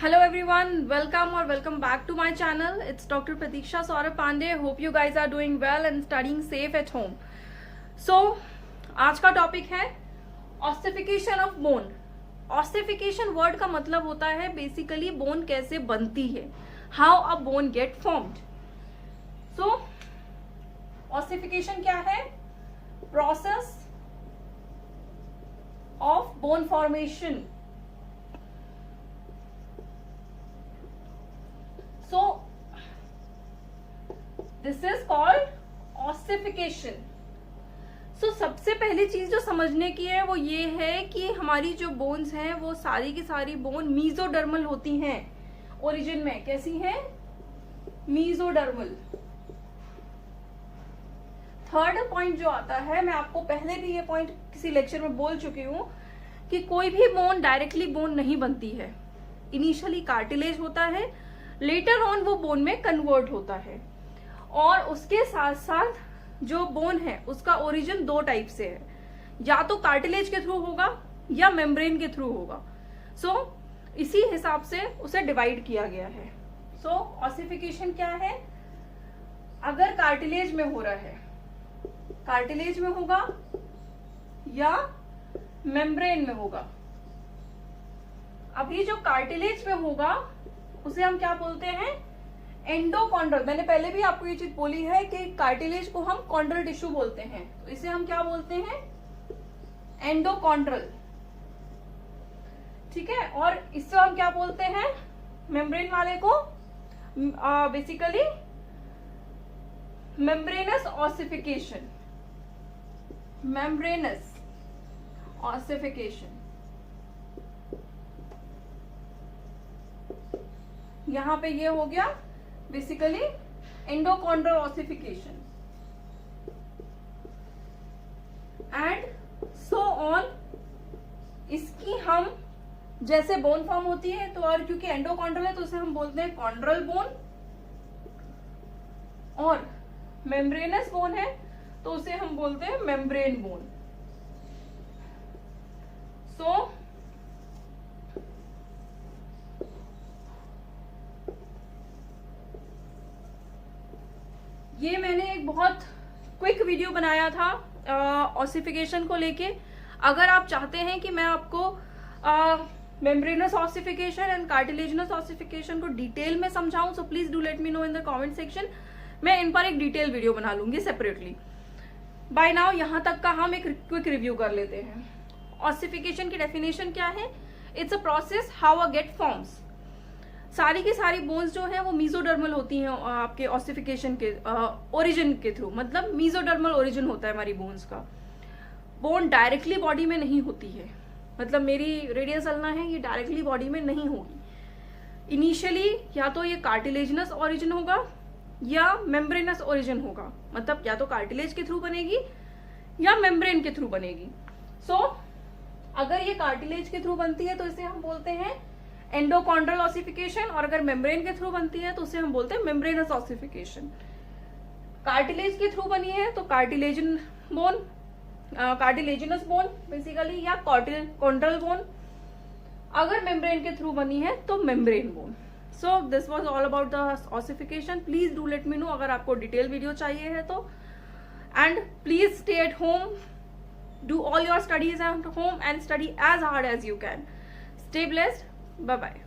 Hello everyone, welcome back to my channel. It's Dr. Pratiksha Saurabh Pandey. Hope you guys are doing well and studying safe at home. So, आज का topic है ossification of bone. Ossification word का मतलब होता है basically bone कैसे बनती है, how a bone get formed. So ossification क्या है? Process of bone formation. So this is called ossification. So सबसे पहली चीज जो समझने की है वो ये है कि हमारी जो बोन्स हैं वो सारी की सारी बोन मीजोडर्मल होती हैं. ओरिजिन में कैसी हैं? मीजोडर्मल. थर्ड पॉइंट जो आता है, मैं आपको पहले भी ये पॉइंट किसी लेक्चर में बोल चुकी हूं कि कोई भी बोन डायरेक्टली बोन नहीं बनती है. इनिशियली कार्टिलेज होता है, लेटर ऑन वो बोन में कन्वर्ट होता है. और उसके साथ साथ जो बोन है उसका ओरिजिन दो टाइप से है, या तो कार्टिलेज के थ्रू होगा या मेम्ब्रेन के थ्रू होगा. सो इसी हिसाब से उसे डिवाइड किया गया है. सो ऑसिफिकेशन क्या है? अगर कार्टिलेज में हो रहा है, कार्टिलेज में होगा या मेम्ब्रेन में होगा. अभी जो कार्टिलेज में होगा उसे हम क्या बोलते हैं? एंडोकॉन्ड्रल. मैंने पहले भी आपको ये चीज बोली है कि कार्टिलेज को हम कॉन्ड्रल टिश्यू बोलते हैं, तो इसे हम क्या बोलते हैं? एंडोकॉन्ड्रल. ठीक है. और इससे हम क्या बोलते हैं? मेम्ब्रेन वाले को basically membranous ossification. Membranous ossification. यहां पे ये हो गया basically endochondral ossification. And so on. इसकी हम जैसे बोन फॉर्म होती है तो, और क्योंकि एंडोकॉन्ड्रल है तो उसे हम बोलते हैं कॉन्ड्रल बोन, और मेम्ब्रेनस बोन है तो उसे हम बोलते हैं मेम्ब्रेन बोन. सो ये मैंने एक बहुत क्विक वीडियो बनाया था ऑसिफिकेशन को लेके. अगर आप चाहते हैं कि मैं आपको membranes ossification and cartilaginous ossification को डिटेल में समझाऊं, so please do let me no in the comment section. मैं इन पर एक डिटेल वीडियो बना लूंगी सेपरेटली. बाय नाउ यहां तक का हम एक क्विक रिव्यू कर लेते हैं. ऑसिफिकेशन की डेफिनेशन क्या है? It's a process how a get forms. सारी की सारी बोन्स जो है वो मीजोडर्मल होती हैं आपके ऑसिफिकेशन के ओरिजिन के थ्रू. मतलब मीजोडर्मल ओरिजिन होता है हमारी बोन्स का. बोन डायरेक्टली बॉडी में नहीं होती है. मतलब मेरी रेडियस अल्ना है, ये डायरेक्टली बॉडी में नहीं होगी. इनिशियली या तो ये कार्टिलेजिनस ओरिजिन होगा या मेम्ब्रेनस ओरिजिन होगा. मतलब या तो कार्टिलेज के थ्रू बनेगी या मेम्ब्रेन के थ्रू बनेगी. सो अगर ये कार्टिलेज के थ्रू बनती है तो इसे हम बोलते हैं एंडोकॉन्ड्रल ऑसिफिकेशन, और अगर मेम्ब्रेन के थ्रू बनती है तो उसे हम बोलते हैं मेम्ब्रेनस ऑसिफिकेशन. कार्टिलेज के थ्रू बनी है तो cartilaginous bone, cartilaginous bone basically, या कॉन्ड्रल बोन. अगर मेम्ब्रेन के थ्रू बनी है तो membrane bone. So this was all about the ossification. Please do let me know अगर आपको डिटेल वीडियो चाहिए है तो. And please stay at home, do all your studies at home and study as hard as you can. Stay blessed. Bye bye.